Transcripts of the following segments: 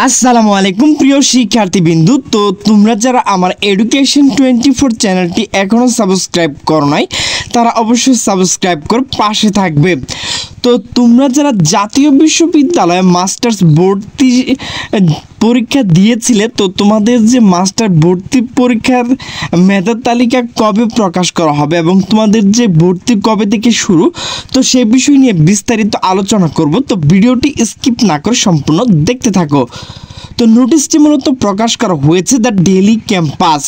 আসসালামু আলাইকুম প্রিয় শিক্ষার্থীবৃন্দু। তো তোমরা যারা আমার এডুকেশন 24 চ্যানেলটি এখনও সাবস্ক্রাইব করো নাই তারা অবশ্যই সাবস্ক্রাইব করে পাশে থাকবে। তো তোমরা যারা জাতীয় বিশ্ববিদ্যালয়ে মাস্টার্স ভর্তি পরীক্ষা দিয়েছিলে, তো তোমাদের যে মাস্টার ভর্তি পরীক্ষার মেধা তালিকা কবে প্রকাশ করা হবে এবং তোমাদের যে ভর্তি কবে থেকে শুরু, তো সেই বিষয় নিয়ে বিস্তারিত আলোচনা করব। তো ভিডিওটি স্কিপ না করে সম্পূর্ণ দেখতে থাকো। তো নোটিশটি মূলত প্রকাশ করা হয়েছে দ্য ডেইলি ক্যাম্পাস।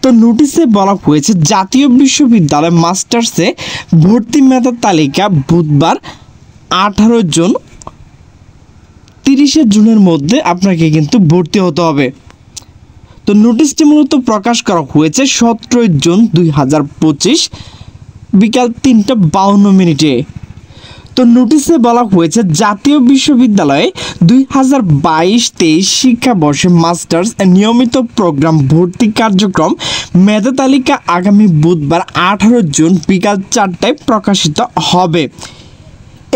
তো নোটিশে বলা হয়েছে জাতীয় বিশ্ববিদ্যালয় মাস্টার্সে ভর্তি মেধা তালিকা বুধবার 18 জুন 30 জুনের মধ্যে আপনাকে কিন্তু ভর্তি হতে হবে। তো নোটিশটি মূলত প্রকাশ করা হয়েছে 17 জুন 2025 বিকাল 3:52। তো নোটিশে বলা হয়েছে জাতীয় বিশ্ববিদ্যালয়ে 2022-23 শিক্ষাবর্ষে মাস্টার্স নিয়মিত প্রোগ্রাম ভর্তি কার্যক্রম মেধা তালিকা আগামী বুধবার 18 জুন বিকাল 4টায় প্রকাশিত হবে।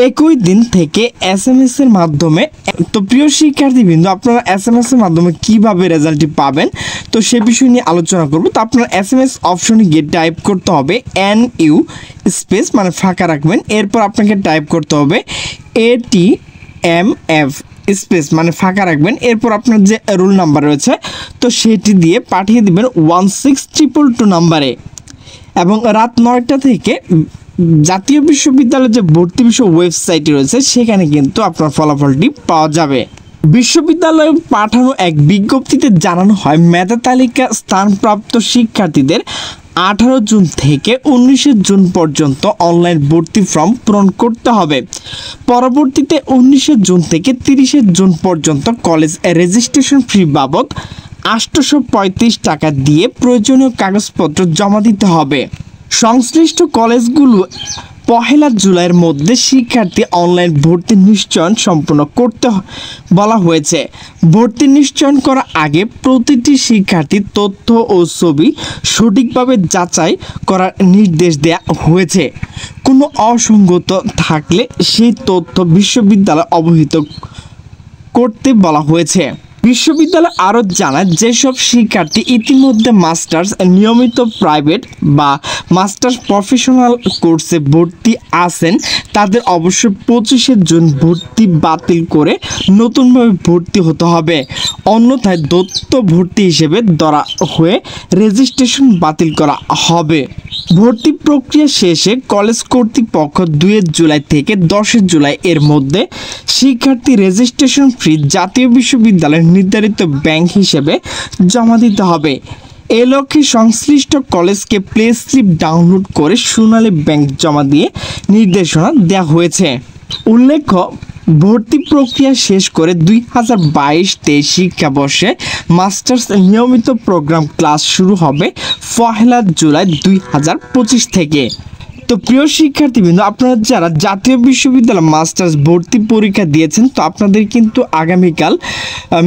একই দিন থেকে SMS এর মাধ্যমে। তো প্রিয় শিক্ষার্থীবৃন্দ, আপনারা SMS এর মাধ্যমে কিভাবে রেজাল্টটি পাবেন, তো সে বিষয় নিয়ে আলোচনা করব। তো আপনারা SMS অপশনে গিয়ে টাইপ করতে হবে NU স্পেস মানে ফাঁকা রাখবেন, এরপর আপনাকে টাইপ করতে হবে ATMF স্পেস মানে ফাঁকা রাখবেন, এরপর আপনার যে রোল নাম্বার রয়েছে তো সেটি দিয়ে পাঠিয়ে দিবেন 16222 নাম্বারে। এবং রাত 9টা থেকে জাতীয় বিশ্ববিদ্যালয়ের যে ভর্তি বিষয় ওয়েবসাইটটি রয়েছে সেখানে কিন্তু আপনার ফলাফলটি পাওয়া যাবে। বিশ্ববিদ্যালয়ে পাঠানো এক বিজ্ঞপ্তিতে জানানো হয় মেধা তালিকা স্থানপ্রাপ্ত শিক্ষার্থীদের 18 জুন থেকে 19 জুন পর্যন্ত অনলাইন ভর্তি ফর্ম পূরণ করতে হবে। পরবর্তীতে 19 জুন থেকে 30 জুন পর্যন্ত কলেজ রেজিস্ট্রেশন ফি বাবদ 835 টাকা দিয়ে প্রয়োজনীয় কাগজপত্র জমা দিতে হবে। সংশ্লিষ্ট কলেজগুলো 1 জুলাইয়ের মধ্যে শিক্ষার্থী অনলাইন ভর্তি নিশ্চয়ন সম্পন্ন করতে বলা হয়েছে। ভর্তি নিশ্চয়ন করার আগে প্রতিটি শিক্ষার্থীর তথ্য ও ছবি সঠিকভাবে যাচাই করার নির্দেশ দেওয়া হয়েছে। কোনো অসঙ্গত থাকলে সেই তথ্য বিশ্ববিদ্যালয় অবহিত করতে বলা হয়েছে। বিশ্ববিদ্যালয় আরও জানায় যেসব শিক্ষার্থী ইতিমধ্যে মাস্টার্স নিয়মিত প্রাইভেট বা মাস্টার্স প্রফেশনাল কোর্সে ভর্তি আছেন তাদের অবশ্যই 25 জুন ভর্তি বাতিল করে নতুনভাবে ভর্তি হতে হবে, অন্যথায় দ্বৈত ভর্তি হিসেবে ধরা হয়ে রেজিস্ট্রেশন বাতিল করা হবে। ভর্তি প্রক্রিয়া শেষে কলেজ কর্তৃপক্ষ 2 জুলাই থেকে 10 জুলাই এর মধ্যে শিক্ষার্থী রেজিস্ট্রেশন ফি জাতীয় বিশ্ববিদ্যালয়ের নির্ধারিত ব্যাংক হিসেবে জমা দিতে হবে। এ লক্ষ্যে সংশ্লিষ্ট কলেজকে প্লে স্লিপ ডাউনলোড করে সোনালী ব্যাংক জমা দিয়ে নির্দেশনা দেওয়া হয়েছে। উল্লেখ্য, ভর্তি প্রক্রিয়া শেষ করে 2022-23 শিক্ষাবর্ষে মাস্টার্স নিয়মিত প্রোগ্রাম ক্লাস শুরু হবে 1 জুলাই 2025 থেকে। তো প্রিয় শিক্ষার্থীবৃন্দ, আপনারা যারা জাতীয় বিশ্ববিদ্যালয় মাস্টার্স ভর্তি পরীক্ষা দিয়েছেন, তো আপনাদের কিন্তু আগামীকাল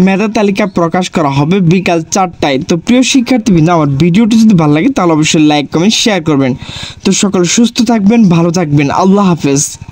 মেধা তালিকা প্রকাশ করা হবে বিকাল 4টায়। তো প্রিয় শিক্ষার্থীবৃন্দ, আমার ভিডিওটি যদি ভালো লাগে তাহলে অবশ্যই লাইক কমেন্ট শেয়ার করবেন। তো সকলে সুস্থ থাকবেন, ভালো থাকবেন, আল্লাহ হাফেজ।